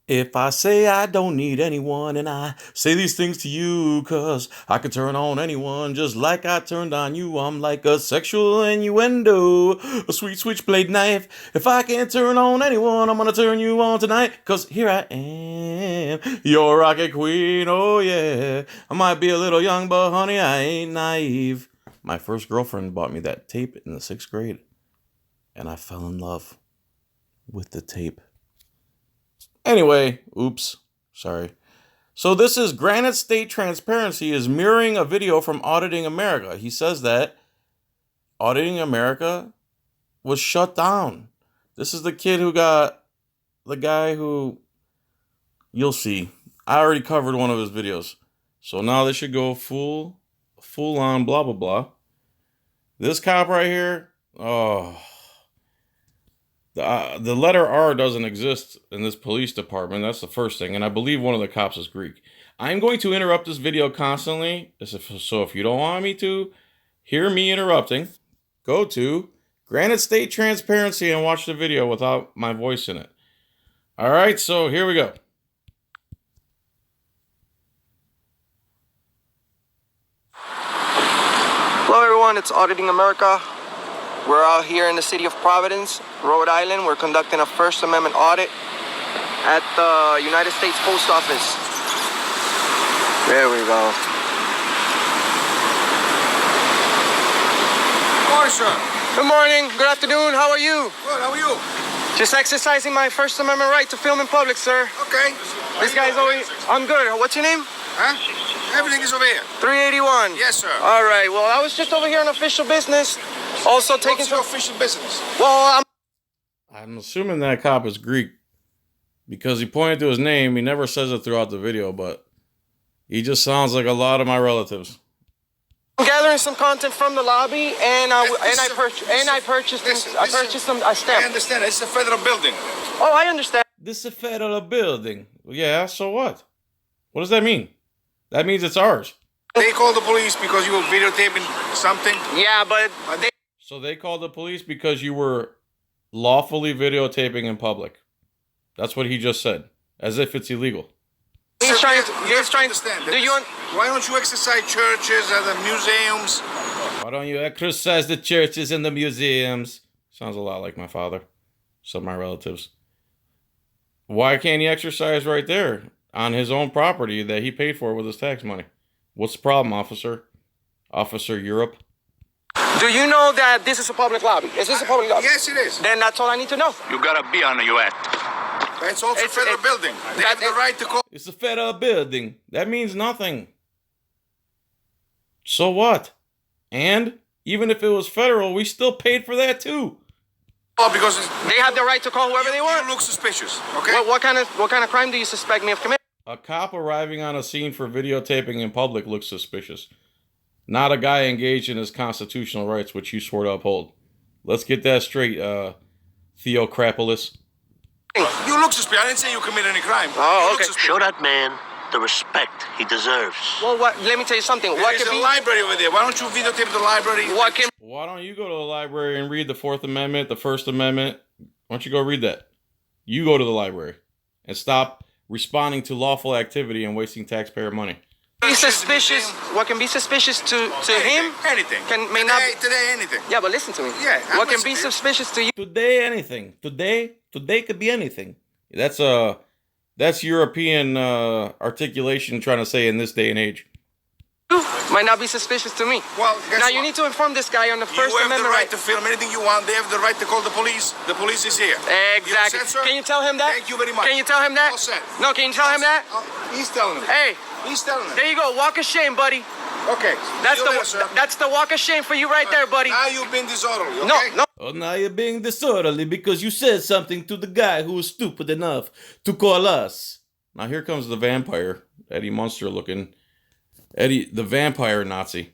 If I say I don't need anyone and I say these things to you, 'cause I can turn on anyone just like I turned on you. I'm like a sexual innuendo, a sweet switchblade knife. If I can't turn on anyone, I'm gonna turn you on tonight, 'cause here I am, your rocket queen, oh yeah. I might be a little young, but honey, I ain't naive. My first girlfriend bought me that tape in the 6th grade, and I fell in love with the tape. Anyway, oops, sorry. So this is Granite State Transparency is mirroring a video from Auditing America. He says that Auditing America was shut down. This is the kid who got the guy who, you'll see. I already covered one of his videos. So now this should go full on blah, blah, blah. This cop right here, oh, the letter R doesn't exist in this police department. That's the first thing. And I believe one of the cops is Greek. I'm going to interrupt this video constantly. So if you don't want me to hear me interrupting, go to Granite State Transparency and watch the video without my voice in it. All right, so here we go. Hello everyone, it's Auditing America. We're out here in the city of Providence, Rhode Island. We're conducting a First Amendment audit at the United States Post Office. There we go. Good morning, sir. Good morning, good afternoon, how are you? Good, how are you? Just exercising my First Amendment right to film in public, sir. Okay. This guy's over here. I'm good. What's your name? Huh? Everything is over here. 381. Yes, sir. All right, well, I was just over here on official business. Also taking What's your official business? Well, I'm assuming that cop is Greek because he pointed to his name. He never says it throughout the video, but he just sounds like a lot of my relatives. I'm gathering some content from the lobby, and I purchased some a stamp. I understand. It's a federal building. Oh, I understand. This is a federal building. Yeah, so what? What does that mean? That means it's ours. They call the police because you were videotaping something. Yeah, but they. So they called the police because you were lawfully videotaping in public. That's what he just said, as if it's illegal. He's trying. You have to understand. Why don't you exercise churches and the museums? Why don't you exercise the churches and the museums? Sounds a lot like my father. Some of my relatives. Why can't he exercise right there on his own property that he paid for with his tax money? What's the problem, officer? Officer Europe? Do you know that this is a public lobby? Is this a public lobby? Yes, it is. Then that's all I need to know. You gotta be on your act. It's also a federal building. They have the right to call. It's a federal building. That means nothing. So what? And even if it was federal, we still paid for that too. Oh, because They have the right to call whoever they want. You look suspicious. Okay. What kind of crime do you suspect me of committing? A cop arriving on a scene for videotaping in public looks suspicious. Not a guy engaged in his constitutional rights, which you swore to uphold. Let's get that straight, Theocrapolis. You look suspicious. I didn't say you committed any crime. Oh, okay. Show that man the respect he deserves. Well, let me tell you something. There's a library over there. Why don't you videotape the library? Why don't you go to the library and read the 4th Amendment, the First Amendment? Why don't you go read that? You go to the library and stop responding to lawful activity and wasting taxpayer money. Be suspicious. What can be suspicious to him? Anything. Today, anything. Yeah, but listen to me. Yeah. What can be suspicious to you? Today, anything. Today could be anything. That's European articulation trying to say in this day and age. Might not be suspicious to me. Well, now you need to inform this guy on the First You have Amendment the right to film anything you want. They have the right to call the police. The police is here. Exactly. You set, sir? Can you tell him that? Thank you very much. Can you tell him that? All set. No, can you tell him that? He's telling him. Hey, He's telling him. there you go. Walk of shame, buddy. Okay. That's the walk of shame for you right there, buddy. Now you've been disorderly, okay? No. Oh, now you're being disorderly because you said something to the guy who was stupid enough to call us. Now here comes the vampire, Eddie Munster looking. Eddie, the vampire Nazi.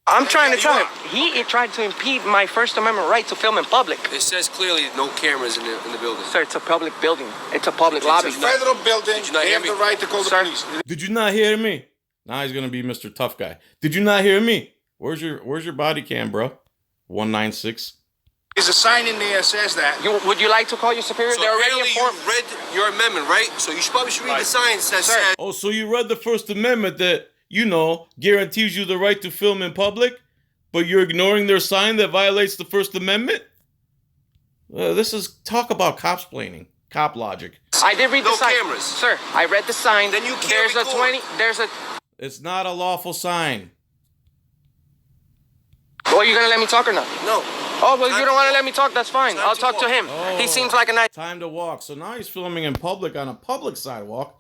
I'm trying to tell him. He tried to impede my First Amendment right to film in public. It says clearly no cameras in the building. Sir, it's a public building. It's a public lobby. It's a federal building. They have the right to call the police. Did you not hear me? Now he's gonna be Mr. Tough Guy. Did you not hear me? Where's your body cam, bro? 196. There's a sign in there that says that. Would you like to call your superior? So They're already apparently you informed. read your amendment, right? So you probably should read the signs that says. Oh, so you read the First Amendment that, you know, guarantees you the right to film in public, but you're ignoring their sign that violates the First Amendment? This is talk about cop-splaining, cop logic. I did read the No sign. cameras. Sir, I read the sign. Then you can't record. It's not a lawful sign. Well, you gonna let me talk or not? No. Oh, well, Time you don't to want to walk. let me talk? That's fine. Time I'll to talk to walk. him. Oh. He seems like a nice. Time to walk. So now he's filming in public on a public sidewalk.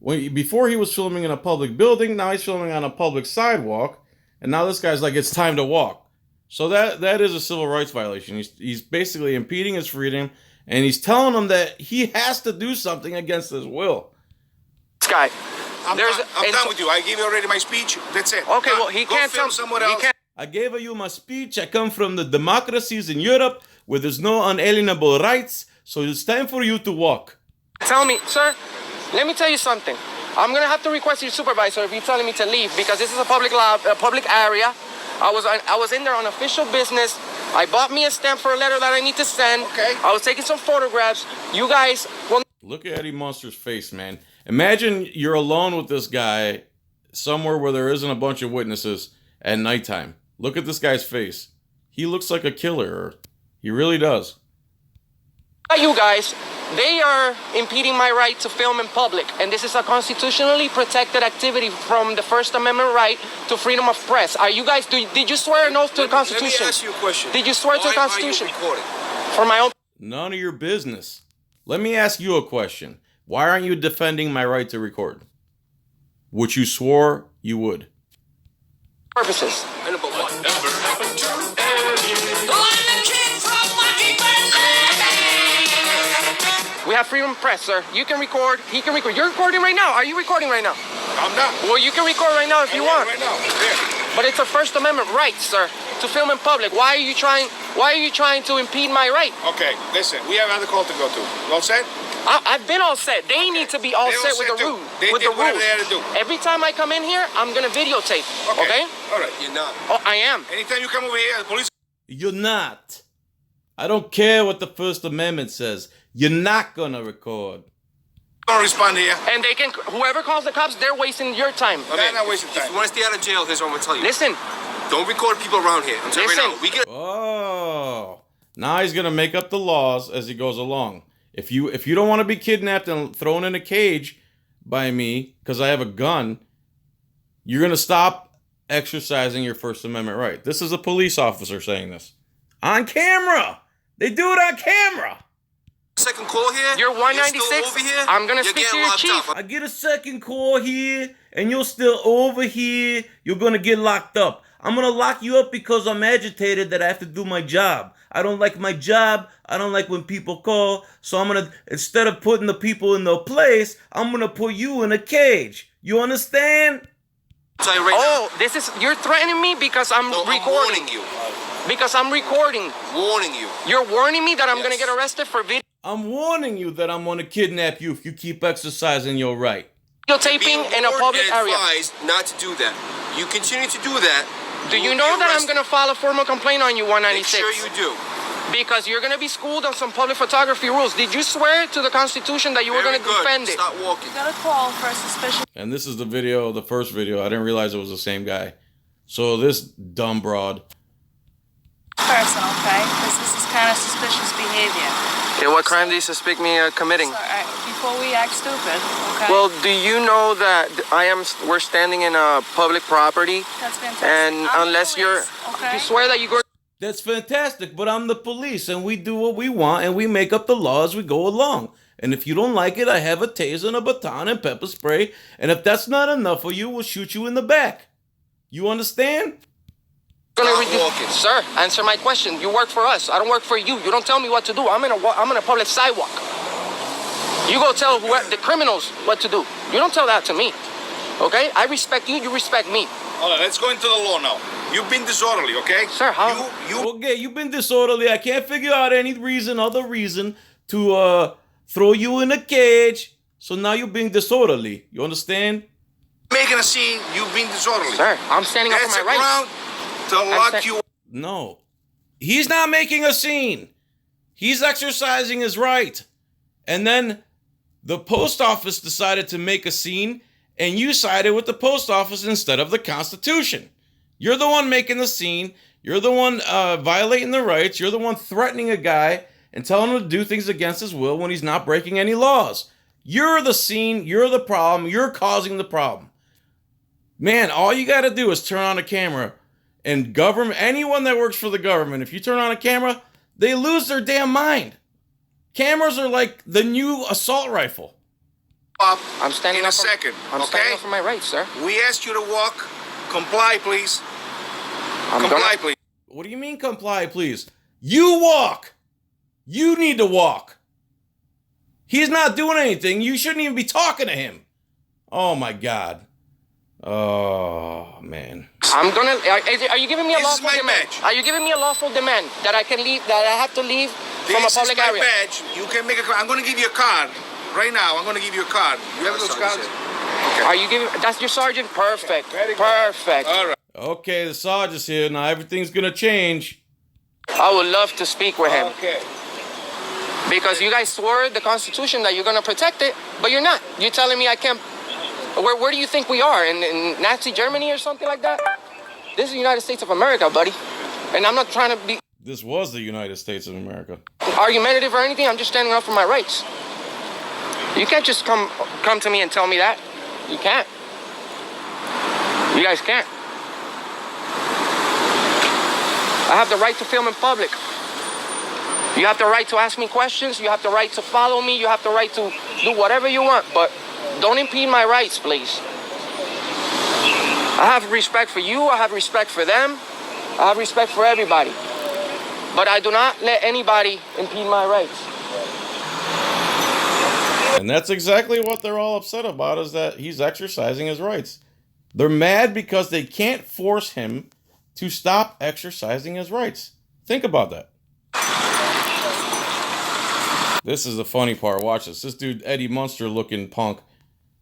Before he was filming in a public building, now he's filming on a public sidewalk. And now this guy's like, it's time to walk. So that is a civil rights violation. He's basically impeding his freedom, and he's telling him that he has to do something against his will. This guy. I'm done with you. I gave you already my speech. That's it. Okay, Done. well, he Go can't film tell. somewhere He else. can't. I gave you my speech. I come from the democracies in Europe where there's no unalienable rights. So it's time for you to walk. Tell me, sir. Let me tell you something. I'm gonna have to request your supervisor if you're telling me to leave because this is a public area. I was in there on official business. I bought me a stamp for a letter that I need to send. Okay. I was taking some photographs. You guys will. Look at Eddie Monster's face, man. Imagine you're alone with this guy somewhere where there isn't a bunch of witnesses at nighttime. Look at this guy's face. He looks like a killer. He really does. You guys, they are impeding my right to film in public, and this is a constitutionally protected activity from the First Amendment right to freedom of press. Are you guys? Did you swear an oath to the Constitution? Let me ask you a question. Did you swear to the Constitution? Why are you recording? For my own None of your business. Let me ask you a question. Why aren't you defending my right to record? Which you swore you would. purposes. I know, but what? We have freedom of press, sir. You can record. He can record. You're recording right now. Are you recording right now? I'm done. Well, you can record right now if you want. Right now. Here. But it's a First Amendment right, sir, to film in public. Why are you trying to impede my right? Okay, listen. We have another call to go to. You all set? I've been all set. They need to be all They're set all with set the too. rules. They With did the whatever rules. they had to do. Every time I come in here, I'm gonna videotape. Okay? All right. You're not. Oh, I am. Anytime you come over here, the police. You're not. I don't care what the First Amendment says. You're not gonna record. Don't respond here. And they can. Whoever calls the cops, they're wasting your time. They're not wasting If time. you want to stay out of jail, here's what I'm gonna tell you. Listen. Don't record people around here. I'm telling you right Listen. now. We get. Oh, now he's gonna make up the laws as he goes along. If you don't want to be kidnapped and thrown in a cage by me because I have a gun, you're gonna stop exercising your First Amendment right. This is a police officer saying this on camera. They do it on camera. Second call here. You're 196. You're still over here. I'm gonna You're speak to getting your locked chief. up. I get a second call here, and you're still over here. You're gonna get locked up. I'm gonna lock you up because I'm agitated that I have to do my job. I don't like my job. I don't like when people call. So I'm gonna, instead of putting the people in their place, I'm gonna put you in a cage. You understand? I'll tell you right You're threatening me because I'm now. No, recording. I'm warning you. Because I'm recording. Warning you. You're warning me that I'm gonna Yes. get arrested for I'm warning you that I'm gonna kidnap you if you keep exercising your right. videotaping Being in a warned public and area. advised not to do that. You continue to do that. Do you will know be that I'm arrested. gonna file a formal complaint on you, Make 196? sure you do. Because you're gonna be schooled on some public photography rules. Did you swear to the Constitution that you were Very gonna good. defend it? Stop walking. Got a call for a suspicious And this is the video, the first video. I didn't realize it was the same guy. So this dumb broad. person, okay? Because this is kind of suspicious behavior. Okay, what crime do you suspect me committing? So, before we act stupid, okay? Well, do you know that we're standing in a public property, that's fantastic. and I'm the unless you're, police, okay? you swear that you go. That's fantastic, but I'm the police and we do what we want and we make up the law as we go along. And if you don't like it, I have a taser and a baton and pepper spray. And if that's not enough for you, we'll shoot you in the back. You understand? Sir, answer my question. You work for us. I don't work for you. You don't tell me what to do. I'm in a public sidewalk. You go tell the criminals what to do. You don't tell that to me. Okay? I respect you. You respect me. All right, let's go into the law now. You've been disorderly, okay? Sir, how? Okay, you've been disorderly. I can't figure out any other reason to throw you in a cage. So now you're being disorderly. You understand? Making a scene, you've been disorderly. Sir, I'm standing up That's for a my rights. ground to lock you. No. He's not making a scene. He's exercising his right. And then the post office decided to make a scene, and you sided with the post office instead of the Constitution. You're the one making the scene. You're the one violating the rights. You're the one threatening a guy and telling him to do things against his will when he's not breaking any laws. You're the scene. You're the problem. You're causing the problem. Man, all you got to do is turn on a camera. And anyone that works for the government, if you turn on a camera, they lose their damn mind. Cameras are like the new assault rifle. I'm standing in a up for, second. I'm standing up for my rights, sir. We asked you to walk. Comply, please. I'm Comply, please. What do you mean comply, please? You walk. You need to walk. He's not doing anything. You shouldn't even be talking to him. Oh, my God. Oh, man. I'm gonna. Are you giving me a This is lawful my demand? badge. Are you giving me a lawful demand that I can leave? That I have to leave from a This is public my area? badge. You can make a. I'm going to give you a card right now. I'm going to give you a card. You have those cards? Okay. Are you giving? That's your sergeant. Perfect. Very good. Perfect. All right. Okay, the sergeant's here. Now everything's going to change. I would love to speak with him Okay. because you guys swore the Constitution that you're gonna protect it, but you're not. You're telling me I can't. Where do you think we are? In Nazi Germany or something like that? This is the United States of America, buddy. And I'm not trying to be This was the United States of America. argumentative or anything. I'm just standing up for my rights. You can't just come to me and tell me that. You can't. You guys can't. I have the right to film in public. You have the right to ask me questions. You have the right to follow me. You have the right to do whatever you want, but don't impede my rights, please. I have respect for you. I have respect for them. I have respect for everybody. But I do not let anybody impede my rights. And that's exactly what they're all upset about, is that he's exercising his rights. They're mad because they can't force him to stop exercising his rights. Think about that. This is the funny part. Watch this. This dude, Eddie Munster looking punk,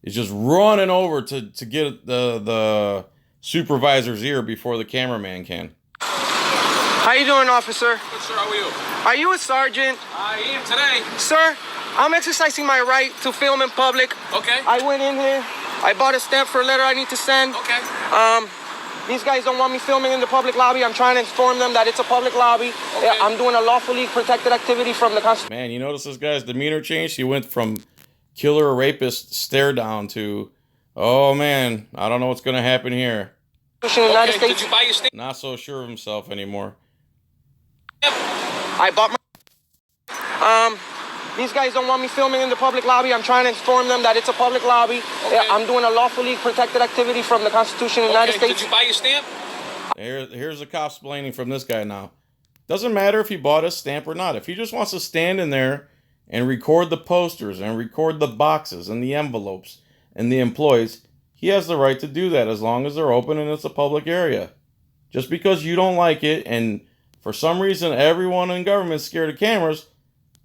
is just running over to get the supervisor's ear before the cameraman can. How you doing, officer? Good, sir. How are you? Are you a sergeant? I am today. Sir, I'm exercising my right to film in public. Okay. I went in here. I bought a stamp for a letter I need to send. Okay. These guys don't want me filming in the public lobby. I'm trying to inform them that it's a public lobby. Okay. I'm doing a lawfully protected activity from the Constitution. Man, you notice this guy's demeanor changed? He went from killer rapist stare down to, oh man, I don't know what's going to happen here. of the United Okay. States. Did you buy your stamp? Not so sure of himself anymore. I bought my. These guys don't want me filming in the public lobby. I'm trying to inform them that it's a public lobby. Okay. I'm doing a lawfully protected activity from the Constitution of the United Okay. States. Did you buy your stamp? Here's the cops explaining from this guy now. Doesn't matter if he bought a stamp or not. If he just wants to stand in there and record the posters and record the boxes and the envelopes and the employees, he has the right to do that as long as they're open and it's a public area. Just because you don't like it and for some reason everyone in government is scared of cameras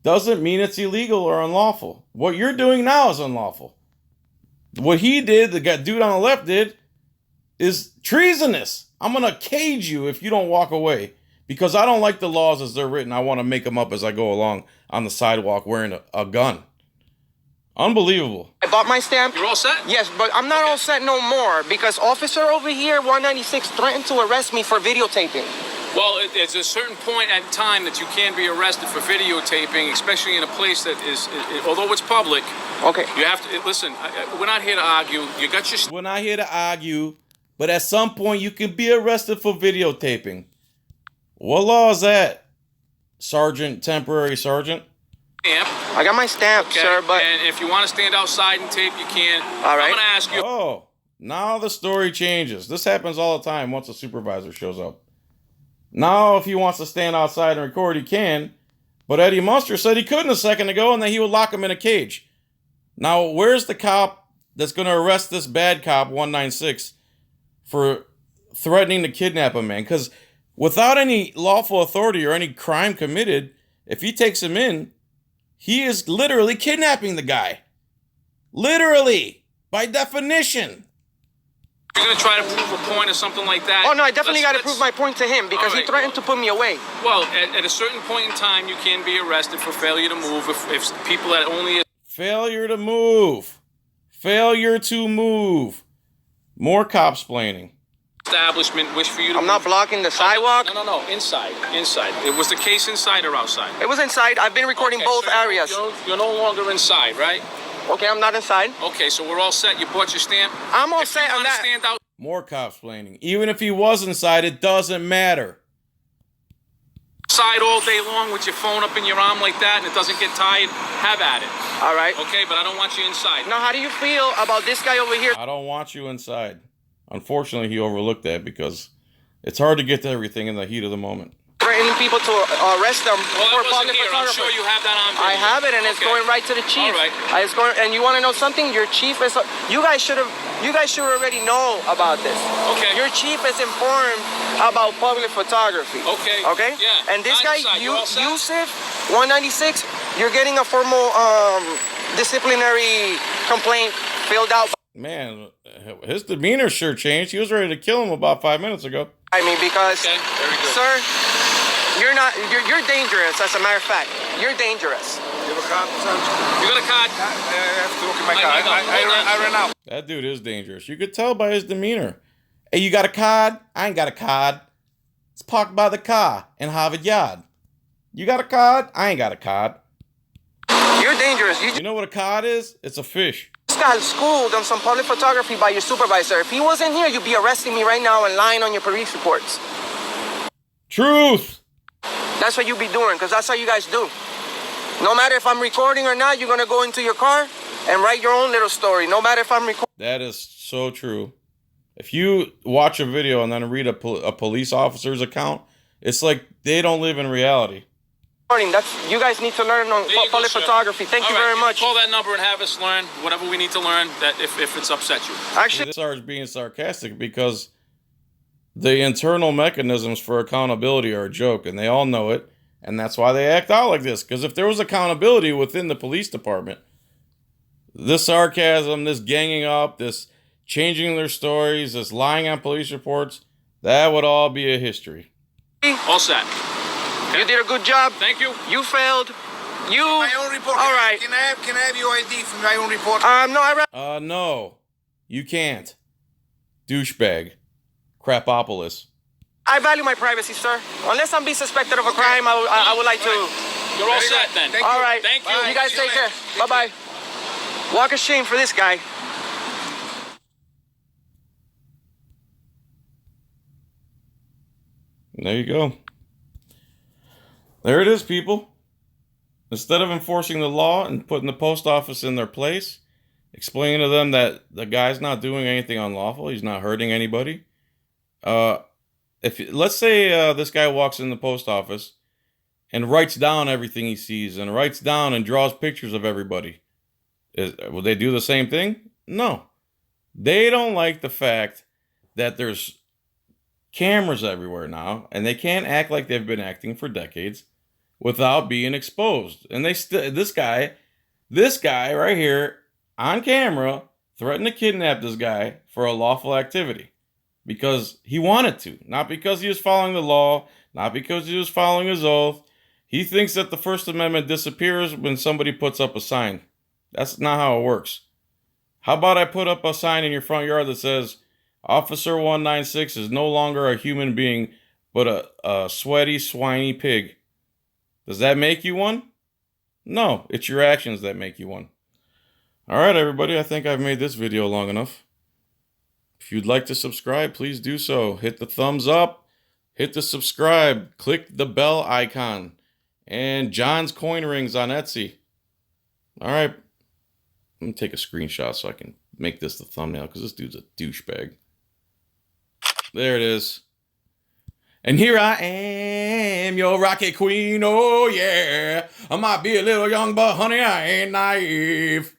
doesn't mean it's illegal or unlawful. What you're doing now is unlawful. What he did, the dude on the left did, is treasonous. I'm going to cage you if you don't walk away. Because I don't like the laws as they're written. I want to make them up as I go along on the sidewalk wearing a gun. Unbelievable. I bought my stamp. You're all set? Yes, but I'm not all set no more because officer over here, 196, threatened to arrest me for videotaping. Well, it's a certain point at time that you can be arrested for videotaping, especially in a place that is, although it's public. Okay. You have to listen. We're not here to argue. You got your We're not here to argue, but at some point you can be arrested for videotaping. What law is that, Sergeant, temporary sergeant? stamp, I got my stamp, okay? sir, but And if you want to stand outside and tape, you can. All right. I'm going to ask you. Oh, now the story changes. This happens all the time once a supervisor shows up. Now, if he wants to stand outside and record, he can. But Eddie Munster said he couldn't a second ago and that he would lock him in a cage. Now, where's the cop that's going to arrest this bad cop, 196, for threatening to kidnap a man? Because without any lawful authority or any crime committed, if he takes him in, he is literally kidnapping the guy. Literally, by definition. You're gonna try to prove a point or something like that. Oh no, I definitely got to prove my point to him because he Alright. threatened to put me away. Well, at a certain point in time, you can be arrested for failure to move if people that only Failure to move. Failure to move. More cop-splaining. establishment wish for you to I'm not blocking the sidewalk. No, inside. It was the case inside or outside? It was inside. I've been recording Okay, both so areas. You're no longer inside, right? Okay, I'm not inside. Okay, so we're all set. You bought your stamp. I'm all If set you on wanna that. stand out, More cop-splaining. Even if he was inside, it doesn't matter. outside all day long with your phone up in your arm like that and it doesn't get tired, have at it. All right. Okay, but I don't want you inside. Now, how do you feel about this guy over here? I don't want you inside. Unfortunately, he overlooked that because it's hard to get to everything in the heat of the moment. Threatening people to arrest them Well, for I wasn't public here. I'm photography. sure you have that on video. I have it, and it's Okay. going right to the chief. All right. It's going, and you want to know something? Your chief is. You guys should already know about this. Okay. Your chief is informed about public photography. Okay. Okay. Yeah. And this Not guy, inside. You all set? Yusuf, 196, you're getting a formal disciplinary complaint filled out. Man, his demeanor sure changed. He was ready to kill him about 5 minutes ago. I mean, because, Okay, very good. sir, you're dangerous. As a matter of fact, you're dangerous. You have a card, son? You got a card? I have to look at my I car. know. Hold on. I ran out. That dude is dangerous. You could tell by his demeanor. Hey, you got a card? I ain't got a card. It's parked by the car in Harvard Yard. You got a card? I ain't got a card. You're dangerous. You You know what a card is? It's a fish. just got schooled on some public photography by your supervisor. If he wasn't here, you'd be arresting me right now and lying on your police reports. Truth. That's what you'd be doing, because that's how you guys do. No matter if I'm recording or not, you're going to go into your car and write your own little story. No matter if I'm recording. That is so true. If you watch a video and then read a police officer's account, it's like they don't live in reality. You guys need to learn on There you go, public sir. photography. Thank you All right, very can much. Call that number and have us learn whatever we need to learn that if it's upset you. Actually, This is being sarcastic because the internal mechanisms for accountability are a joke, and they all know it, and that's why they act out like this. Because if there was accountability within the police department, this sarcasm, this ganging up, this changing their stories, this lying on police reports, that would all be a history. All set. you did a good job. Thank you. You failed. You. My own report. All right. Can I have your ID for my own report? No, No, you can't. Douchebag. Crapopolis. I value my privacy, sir. Unless I'm being suspected of a crime, I would like to. You're all Very set good. then. Thank All right. Thank you. You guys See you take care. later. Bye-bye. Walk of shame for this guy. There you go. There it is, people. Instead of enforcing the law and putting the post office in their place, explaining to them that the guy's not doing anything unlawful, he's not hurting anybody. If let's say this guy walks in the post office and writes down everything he sees and writes down and draws pictures of everybody, will they do the same thing? No. They don't like the fact that there's cameras everywhere now, and they can't act like they've been acting for decades without being exposed. And this guy right here on camera threatened to kidnap this guy for a lawful activity because he wanted to, not because he was following the law, not because he was following his oath. He thinks that the First Amendment disappears when somebody puts up a sign. That's not how it works. How about I put up a sign in your front yard that says, Officer 196 is no longer a human being, but a sweaty, swiny pig. Does that make you one? No, it's your actions that make you one. All right, everybody, I think I've made this video long enough. If you'd like to subscribe, please do so. Hit the thumbs up, hit the subscribe, click the bell icon, and John's coin rings on Etsy. All right, let me take a screenshot so I can make this the thumbnail because this dude's a douchebag. There it is. And here I am, your rocket queen, oh yeah. I might be a little young, but honey, I ain't naive.